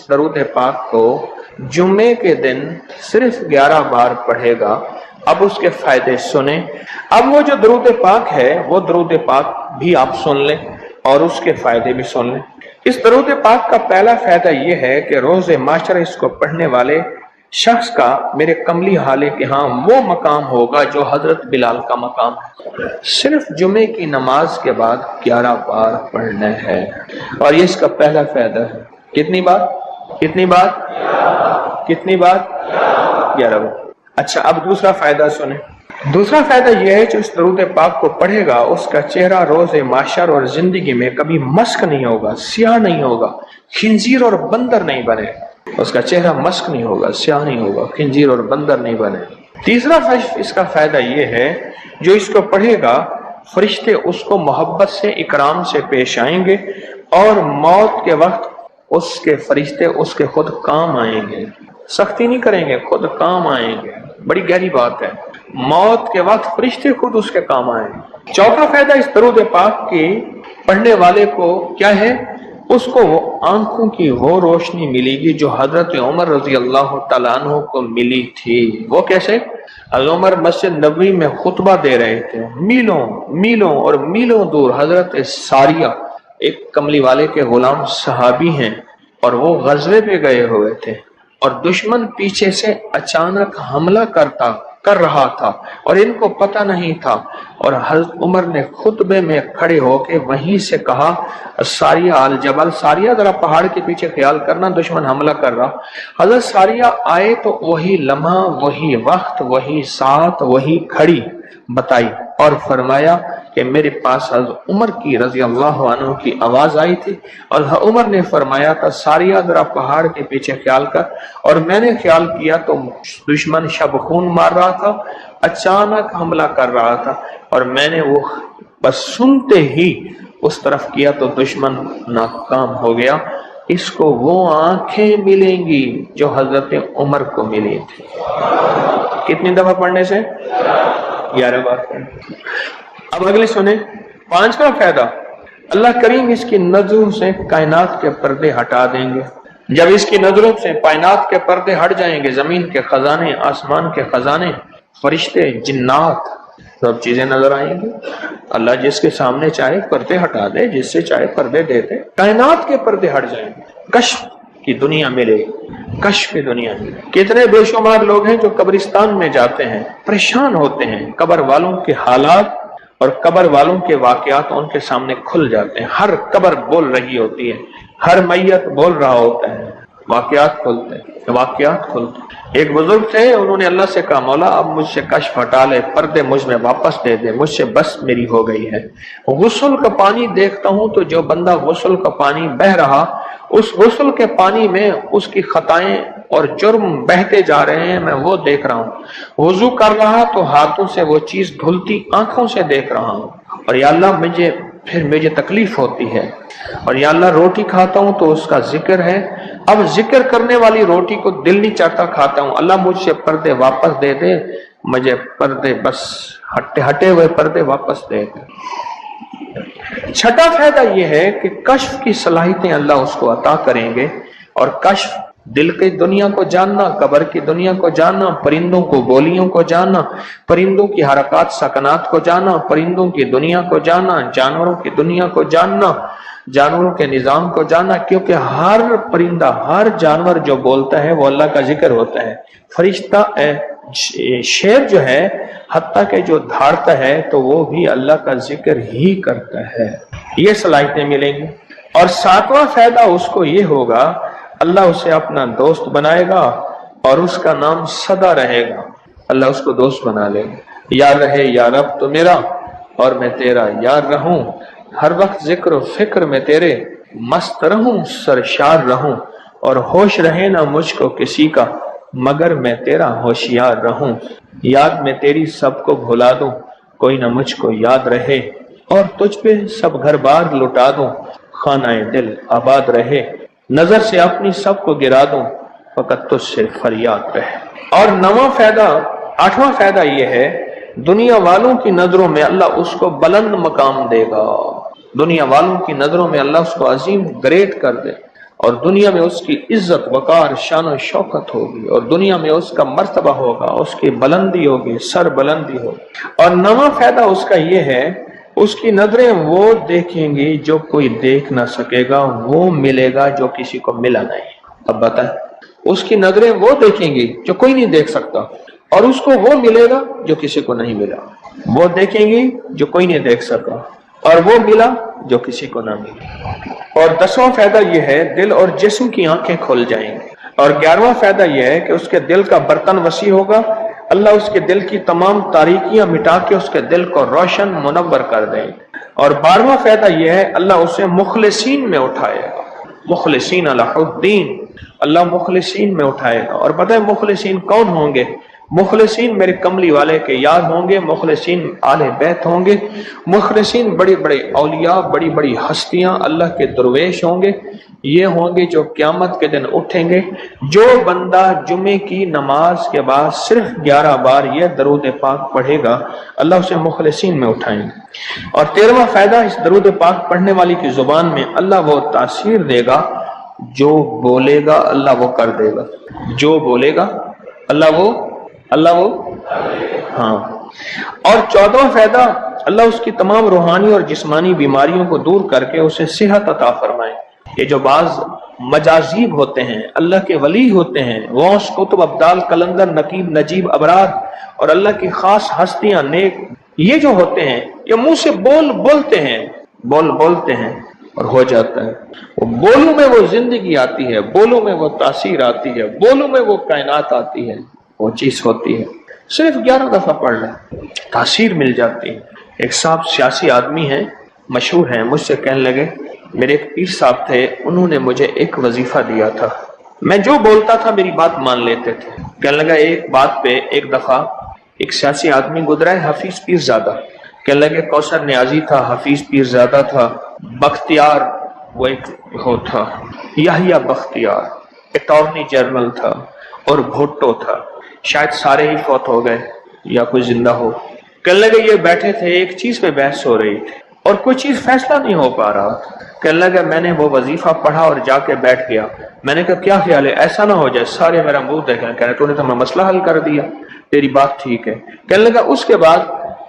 اس درود پاک کو جمعے کے دن صرف 11 بار پڑھے گا، اب اس کے فائدے سنیں۔ اب وہ جو درود پاک ہے وہ درود پاک بھی آپ سن لیں اور اس کے فائدے بھی سن لیں۔ اس درود پاک کا پہلا فائدہ یہ ہے کہ روز معاشرہ اس کو پڑھنے والے شخص کا میرے کملی حالے کے ہاں وہ مقام ہوگا جو حضرت بلال کا مقام ہے۔ صرف جمعے کی نماز کے بعد 11 بار پڑھنا ہے، اور یہ اس کا پہلا فائدہ ہے۔ کتنی بار؟ کتنی بار؟ کتنی بار؟ 11 بار۔ اچھا، اب دوسرا فائدہ سنیں۔ دوسرا فائدہ یہ ہے جو اس درود پاک کو پڑھے گا اس کا چہرہ روز محشر اور زندگی میں کبھی مسک نہیں ہوگا، سیاہ نہیں ہوگا، خنزیر اور بندر نہیں بنے۔ اس کا چہرہ مسک نہیں ہوگا، سیاہ نہیں ہوگا، خنزیر اور بندر نہیں بنے۔ تیسرا اس کا فائدہ یہ ہے جو اس کو پڑھے گا فرشتے اس کو محبت سے اکرام سے پیش آئیں گے، اور موت کے وقت اس کے فرشتے اس کے خود کام آئیں گے، سختی نہیں کریں گے، خود کام آئیں گے۔ بڑی گہری بات ہے، موت کے وقت فرشتے خود اس کے کام آئیں گے۔ چوتھا فائدہ اس درود پاک کے پڑھنے والے کو کیا ہے؟ اس کو وہ آنکھوں کی وہ روشنی ملے گی جو حضرت عمر رضی اللہ تعالیٰ عنہ کو ملی تھی۔ وہ کیسے؟ حضرت عمر مسجد نبوی میں خطبہ دے رہے تھے، میلوں میلوں اور میلوں دور حضرت ساریہ ایک کملی والے کے غلام صحابی ہیں، اور وہ غزوے پہ گئے ہوئے تھے، اور دشمن پیچھے سے اچانک حملہ کر رہا تھا اور ان کو پتہ نہیں تھا، اور حضرت عمر نے خطبے میں کھڑے ہو کے وہیں سے کہا ساریہ الجبل، ساریہ ذرا پہاڑ کے پیچھے خیال کرنا، دشمن حملہ کر رہا۔ حضرت ساریہ آئے تو وہی لمحہ، وہی وقت، وہی ساتھ، وہی کھڑی بتائی، اور فرمایا کہ میرے پاس حضرت عمر کی رضی اللہ عنہ کی آواز آئی تھی، اور عمر نے فرمایا تھا ساریہ ذرا پہاڑ کے پیچھے خیال کر، اور میں نے خیال کیا تو دشمن شب خون مار رہا تھا، اچانک حملہ کر رہا تھا، اور میں نے وہ بس سنتے ہی اس طرف کیا تو دشمن ناکام ہو گیا۔ اس کو وہ آنکھیں ملیں گی جو حضرت عمر کو ملی تھی۔ کتنی دفعہ پڑھنے سے؟ 11 بار پڑھنے۔ اب اگلی سنیں، 5واں فائدہ، اللہ کریم اس کی نظروں سے کائنات کے پردے ہٹا دیں گے۔ جب اس کی نظروں سے کائنات کے پردے ہٹ جائیں گے، زمین کے خزانے، آسمان کے خزانے، فرشتے، جنات، سب چیزیں نظر آئیں گی۔ اللہ جس کے سامنے چاہے پردے ہٹا دے، جس سے چاہے پردے دے دے، کائنات کے پردے ہٹ جائیں گے، کشف کی دنیا ملے، کشف کی دنیا ملے۔ کتنے بے شمار لوگ ہیں جو قبرستان میں جاتے ہیں، پریشان ہوتے ہیں، قبر والوں کے حالات اور قبر والوں کے واقعات ان کے سامنے کھل جاتے ہیں۔ ہر قبر بول رہی ہوتی ہے، ہر میت بول رہا ہوتا ہے، واقعات کھلتے ہیں، واقعات کھلتے ہیں۔ ایک بزرگ تھے، انہوں نے اللہ سے کہا مولا اب مجھ سے کشف ہٹا لے، پردے مجھ میں واپس دے دے، مجھ سے بس میری ہو گئی ہے۔ غسل کا پانی دیکھتا ہوں تو جو بندہ غسل کا پانی بہ رہا، اس غسل کے پانی میں اس کی خطائیں اور جرم بہتے جا رہے ہیں، میں وہ دیکھ رہا ہوں۔ وضو کر رہا تو ہاتھوں سے وہ چیز دھلتی آنکھوں سے دیکھ رہا ہوں، اور یا اللہ مجھے تکلیف ہوتی ہے، اور یا اللہ روٹی کھاتا ہوں تو اس کا ذکر ہے، اب ذکر کرنے والی روٹی کو دل نہیں چاہتا کھاتا ہوں، اللہ مجھ سے پردے واپس دے دے، مجھے پردے بس ہٹے ہوئے پردے واپس دے دے۔ چھٹا فائدہ یہ ہے کہ کشف کی صلاحیتیں اللہ اس کو عطا کریں گے، اور کشف دل کی دنیا کو جاننا، قبر کی دنیا کو جاننا، پرندوں کو بولیوں کو جاننا، پرندوں کی حرکات سکنات کو جاننا، پرندوں کی دنیا کو جاننا، جانوروں کی دنیا کو جاننا، جانوروں کے نظام کو جاننا، کیونکہ ہر پرندہ، ہر جانور جو بولتا ہے وہ اللہ کا ذکر ہوتا ہے۔ فرشتہ شیر جو ہے حتیٰ کہ جو دھاڑتا ہے تو وہ بھی اللہ کا ذکر ہی کرتا ہے۔ یہ صلاحیتیں ملیں گی۔ اور 7واں فائدہ اس کو یہ ہوگا، اللہ اسے اپنا دوست بنائے گا اور اس کا نام سدا رہے گا۔ اللہ اس کو دوست بنا لے گا، یار رہے یا رب تو میرا اور میں تیرا یار رہوں، ہر وقت ذکر و فکر میں تیرے مست رہوں، سرشار رہوں، اور ہوش رہے نہ مجھ کو کسی کا مگر میں تیرا ہوشیار رہوں، یاد میں تیری سب کو بھلا دوں، کوئی نہ مجھ کو یاد رہے، اور تجھ پہ سب گھر بار لٹا دوں، خانہ دل آباد رہے، نظر سے اپنی سب کو گرا دوں، فقط تجھ سے فریاد رہے۔ اور 8واں فائدہ یہ ہے، دنیا والوں کی نظروں میں اللہ اس کو بلند مقام دے گا، دنیا والوں کی نظروں میں اللہ اس کو عظیم گریٹ کر دے، اور دنیا میں اس کی عزت وقار شان و شوکت ہوگی، اور دنیا میں اس کا مرتبہ ہوگا، اس کی بلندی ہوگی، سر بلندی ہوگی۔ اور نواں فائدہ اس کا یہ ہے، اس کی نظریں وہ دیکھیں گی جو کوئی دیکھ نہ سکے گا، وہ ملے گا جو کسی کو ملا نہیں۔ اب بتائیں، اس کی نظریں وہ دیکھیں گی جو کوئی نہیں دیکھ سکتا، اور اس کو وہ ملے گا جو کسی کو نہیں ملا۔ وہ دیکھیں گی جو کوئی نہیں دیکھ سکا، اور وہ ملا جو کسی کو نہ ملا۔ اور 10واں فائدہ یہ ہے، دل اور جسم کی آنکھیں کھل جائیں گی۔ اور 11واں فائدہ یہ ہے کہ اس کے دل کا برتن وسیع ہوگا، اللہ اس کے دل کی تمام تاریکیاں مٹا کے اس کے دل کو روشن منور کر دیں۔ اور 12واں فائدہ یہ ہے، اللہ اسے مخلصین میں اٹھائے گا، مخلصین اللہ الدین، اللہ مخلصین میں اٹھائے گا۔ اور پتہ ہے مخلصین کون ہوں گے؟ مخلصین میرے کملی والے کے یار ہوں گے، مخلصین آل بیت ہوں گے، مخلصین بڑے بڑے اولیاء، بڑی بڑی ہستیاں اللہ کے درویش ہوں گے۔ یہ ہوں گے جو قیامت کے دن اٹھیں گے۔ جو بندہ جمعے کی نماز کے بعد صرف 11 بار یہ درود پاک پڑھے گا، اللہ اسے مخلصین میں اٹھائیں گے۔ اور 13واں فائدہ، اس درود پاک پڑھنے والی کی زبان میں اللہ وہ تاثیر دے گا، جو بولے گا اللہ وہ کر دے گا، جو بولے گا اللہ وہ ہاں۔ اور 14واں فائدہ، اللہ اس کی تمام روحانی اور جسمانی بیماریوں کو دور کر کے اسے صحت عطا فرمائے۔ یہ جو بعض مجازیب ہوتے ہیں، اللہ کے ولی ہوتے ہیں، غوث، قطب، ابدال، قلندر، نقیب، نجیب، ابرار، اور اللہ کی خاص ہستیاں، نیک، یہ جو ہوتے ہیں یہ منہ سے بولتے ہیں اور ہو جاتا ہے۔ وہ بولوں میں وہ زندگی آتی ہے، بولوں میں وہ تاثیر آتی ہے، بولوں میں وہ کائنات آتی ہے، وہ چیز ہوتی ہے۔ صرف 11 دفعہ پڑھ لیں، تاثیر مل جاتی ہے۔ ایک صاحب سیاسی آدمی ہیں، مشہور ہیں، مجھ سے کہنے لگے، میرے ایک پیر صاحب تھے، انہوں نے مجھے ایک وظیفہ دیا تھا، میں جو بولتا تھا میری بات مان لیتے تھے۔ کہنے لگا ایک بات پہ ایک دفعہ ایک سیاسی آدمی گزرا ہے، حفیظ پیر زادہ، کہنے لگے کوثر نیازی تھا، حفیظ پیر زادہ تھا، بختیار وہ ایک ہو تھا، یحییٰ بختیار اٹارنی جنرل تھا، اور بھٹو تھا، شاید سارے ہی فوت ہو گئے یا کوئی زندہ ہو۔ کہنے لگے یہ بیٹھے تھے، ایک چیز پہ بحث ہو رہی تھی اور کوئی چیز فیصلہ نہیں ہو پا رہا۔ کہنے لگا میں نے وہ وظیفہ پڑھا اور جا کے بیٹھ گیا۔ میں نے کہا کیا خیال ہے، ایسا نہ ہو جائے سارے میرا منہ دیکھیں، کہہ رہے تو نے تو میں مسئلہ حل کر دیا، تیری بات ٹھیک ہے۔ کہنے لگا اس کے بعد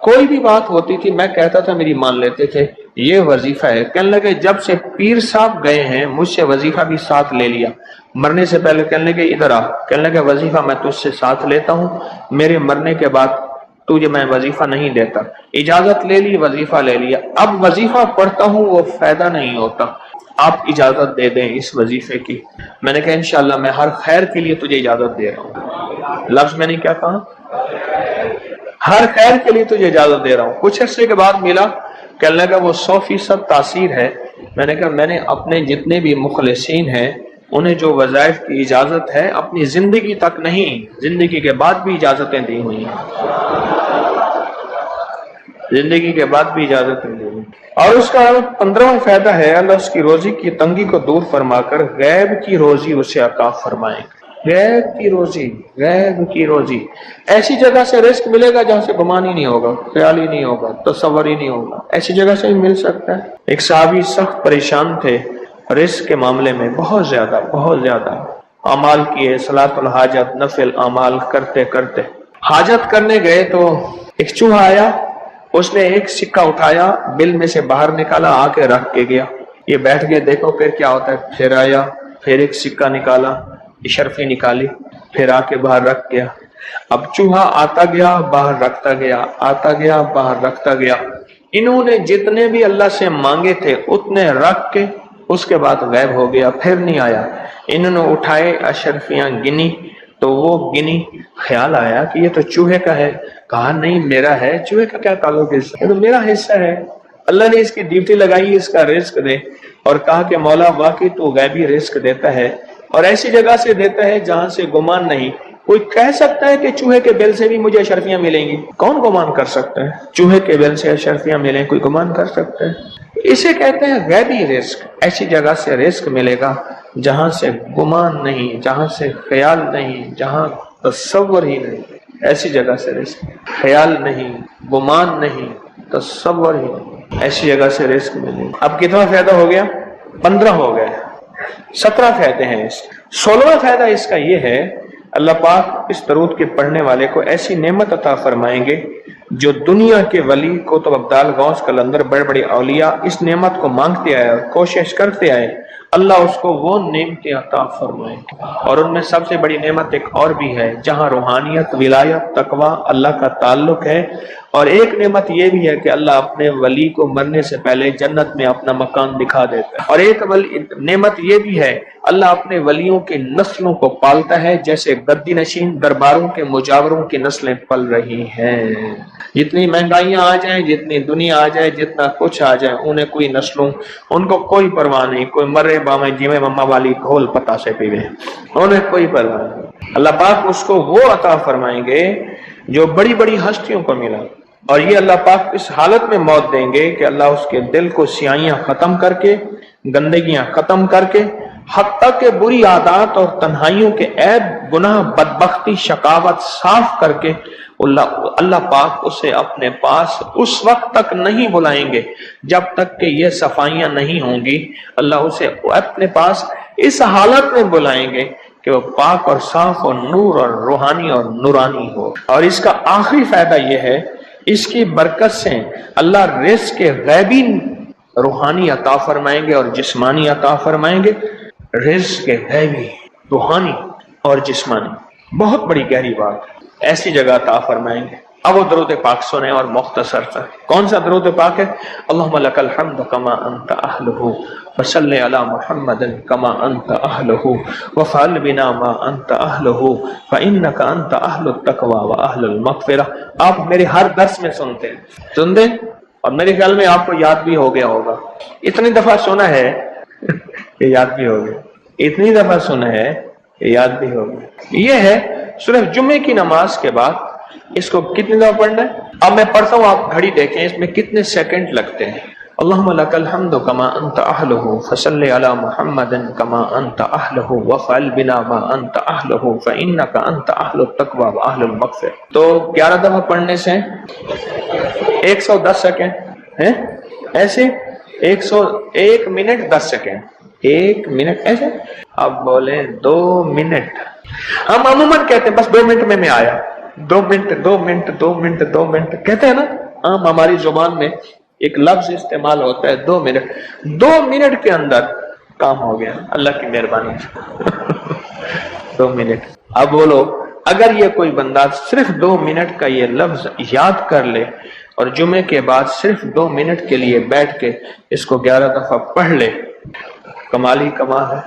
کوئی بھی بات ہوتی تھی میں کہتا تھا میری مان لیتے تھے، یہ وظیفہ ہے۔ کہنے لگے جب سے پیر صاحب گئے ہیں مجھ سے وظیفہ بھی ساتھ لے لیا، مرنے سے پہلے کہنے لگے ادھر آ، کہنے لگے وظیفہ میں تجھ سے ساتھ لیتا ہوں، میرے مرنے کے بعد تجھے میں وظیفہ نہیں دیتا۔ اجازت لے لی، وظیفہ لے لیا، اب وظیفہ پڑھتا ہوں وہ فائدہ نہیں ہوتا، آپ اجازت دے دیں اس وظیفے کی۔ میں نے کہا انشاءاللہ میں ہر خیر کے لیے تجھے اجازت دے رہا ہوں۔ لفظ میں نے کیا کہا؟ ہر خیر کے لیے تجھے اجازت دے رہا ہوں۔ کچھ عرصے کے بعد ملا، کہنے لگا وہ 100% تاثیر ہے۔ میں نے کہا میں نے اپنے جتنے بھی مخلصین ہیں انہیں جو وظائف کی اجازت ہے اپنی زندگی تک نہیں، زندگی کے بعد بھی اجازتیں دی ہوئی ہیں، زندگی کے بعد بھی اجازتیں دی ہوئی۔ اور اس کا 15واں فائدہ ہے، اللہ اس کی روزی کی تنگی کو دور فرما کر غیب کی روزی اسے عطا فرمائے۔ غیب کی روزی، غیب کی روزی، ایسی جگہ سے رزق ملے گا جہاں سے گمان ہی نہیں ہوگا، خیال ہی نہیں ہوگا، تصور ہی نہیں ہوگا، ایسی جگہ سے ہی مل سکتا ہے۔ ایک صحابی سخت پریشان تھے رزق کے معاملے میں، بہت زیادہ اعمال کیے، صلاۃ الحاجت، نفل اعمال کرتے کرتے حاجت کرنے گئے تو ایک چوہا آیا، اس نے ایک سکہ اٹھایا، بل میں سے باہر نکالا، آ کے رکھ کے گیا۔ یہ بیٹھ گئے دیکھو پھر کیا ہوتا ہے، پھر آیا، پھر ایک سکہ نکالا، اشرفی نکالی، پھر آ کے باہر رکھ گیا۔ اب چوہا آتا گیا باہر رکھتا گیا، آتا گیا باہر رکھتا گیا۔ انہوں نے جتنے بھی اللہ سے مانگے تھے اتنے رکھ کے اس کے بعد غائب ہو گیا، پھر نہیں آیا۔ انہوں نے اٹھائے اشرفیاں گنی تو وہ گنی، خیال آیا کہ یہ تو چوہے کا ہے، کہا نہیں میرا ہے، چوہے کا کیا تعلق ہے، یہ تو میرا حصہ ہے۔ اللہ نے اس کی ڈیوٹی لگائی اس کا رزق دے، اور کہا کہ مولا واقعی تو غیبی رزق دیتا ہے، اور ایسی جگہ سے دیتا ہے جہاں سے گمان نہیں۔ کوئی کہہ سکتا ہے کہ چوہے کے بل سے بھی مجھے اشرفیاں ملیں گی؟ کون گمان کر سکتا ہے چوہے کے بل سے اشرفیاں ملیں؟ کوئی گمان کر سکتا ہے؟ اسے کہتے ہیں غیبی رزق۔ ایسی جگہ سے رزق ملے گا جہاں سے گمان نہیں، جہاں سے خیال نہیں، جہاں تصور ہی نہیں، ایسی جگہ سے رزق، خیال نہیں، گمان نہیں، تصور ہی نہیں، ایسی جگہ سے رزق ملے گا۔ اب کتنا فائدہ ہو گیا؟ 15 ہو گئے۔ 17 فائدے ہیں اس 16واں فائدہ اس کا یہ ہے، اللہ پاک اس درود کے پڑھنے والے کو ایسی نعمت عطا فرمائیں گے جو دنیا کے ولی قطب ابدال غوث قلندر بڑے بڑے اولیاء اس نعمت کو مانگتے آئے اور کوشش کرتے آئے، اللہ اس کو وہ نعمتیں عطا فرمائیں گے۔ اور ان میں سب سے بڑی نعمت ایک اور بھی ہے، جہاں روحانیت، ولایت، تقوی، اللہ کا تعلق ہے، اور ایک نعمت یہ بھی ہے کہ اللہ اپنے ولی کو مرنے سے پہلے جنت میں اپنا مکان دکھا دیتا ہے، اور ایک نعمت یہ بھی ہے، اللہ اپنے ولیوں کی نسلوں کو پالتا ہے، جیسے گدی نشین درباروں کے مجاوروں کی نسلیں پل رہی ہیں۔ جتنی مہنگائیاں آ جائیں، جتنی دنیا آ جائے، جتنا کچھ آ جائے، انہیں کوئی نسلوں، ان کو کوئی پرواہ نہیں، کوئی مرے باویں جیویں مما والی گھول پتا سے پیوے، انہیں کوئی پرواہ نہیں۔ اللہ پاک اس کو وہ عطا فرمائیں گے جو بڑی بڑی ہستیوں کو ملا، اور یہ اللہ پاک اس حالت میں موت دیں گے کہ اللہ اس کے دل کو سیاہیاں ختم کر کے، گندگیاں ختم کر کے، حتیٰ کہ بری عادات اور تنہائیوں کے عیب، گناہ، بدبختی، شقاوت صاف کر کے اللہ پاک اسے اپنے پاس اس وقت تک نہیں بلائیں گے جب تک کہ یہ صفائیاں نہیں ہوں گی۔ اللہ اسے اپنے پاس اس حالت میں بلائیں گے کہ وہ پاک اور صاف اور نور اور روحانی اور نورانی ہو۔ اور اس کا آخری فائدہ یہ ہے، اس کی برکت سے اللہ رزق کے غیبی روحانی عطا فرمائیں گے اور جسمانی عطا فرمائیں گے۔ رزق کے غیبی روحانی اور جسمانی، بہت بڑی گہری بات، ایسی جگہ عطا فرمائیں گے۔ اب وہ درود پاک سنیں، اور مختصر تھا۔ کون سا درود پاک ہے؟ اللہم لک الحمد کما انت اہلہ وصلی علی محمد کما انت اہلہ وفعل بنا ما انت اہلہ فانک انت اہل التقوی واہل المغفرہ۔ آپ میرے ہر درس میں سنتے ہیں، اور میرے خیال میں آپ کو یاد بھی ہو گیا ہوگا۔ اتنی دفعہ سنا ہے کہ یاد بھی ہو گیا، اتنی دفعہ سنا ہے کہ یاد بھی ہو گیا۔ یہ ہے صرف جمعے کی نماز کے بعد اس کو کتنی دفعہ پڑھنا ہے؟ اب میں پڑھتا ہوں، آپ گھڑی دیکھیں اس میں کتنے سیکنڈ لگتے ہیں۔ اللہم لک الحمد کما انت اہلہ فصلی علی محمد کما انت اہلہ وفعل بنا ما انت اہلہ فانک انت اہل التقوی واہل المغفرہ۔ تو 11 دفعہ پڑھنے سے 110 سیکنڈ ہیں، ایسے 101 منٹ 10 سیکنڈ، 1 منٹ ایسے۔ اب بولیں 2 منٹ، ہم عموماً کہتے ہیں بس 2 منٹ میں آیا، 2 منٹ 2 منٹ 2 منٹ 2 منٹ کہتے ہیں نا، عام ہماری زبان میں ایک لفظ استعمال ہوتا ہے 2 منٹ۔ 2 منٹ کے اندر کام ہو گیا، اللہ کی مہربانی سے 2 منٹ۔ اب بولو، اگر یہ کوئی بندہ صرف 2 منٹ کا یہ لفظ یاد کر لے اور جمعے کے بعد صرف 2 منٹ کے لیے بیٹھ کے اس کو 11 دفعہ پڑھ لے، کمال ہی کمال ہے۔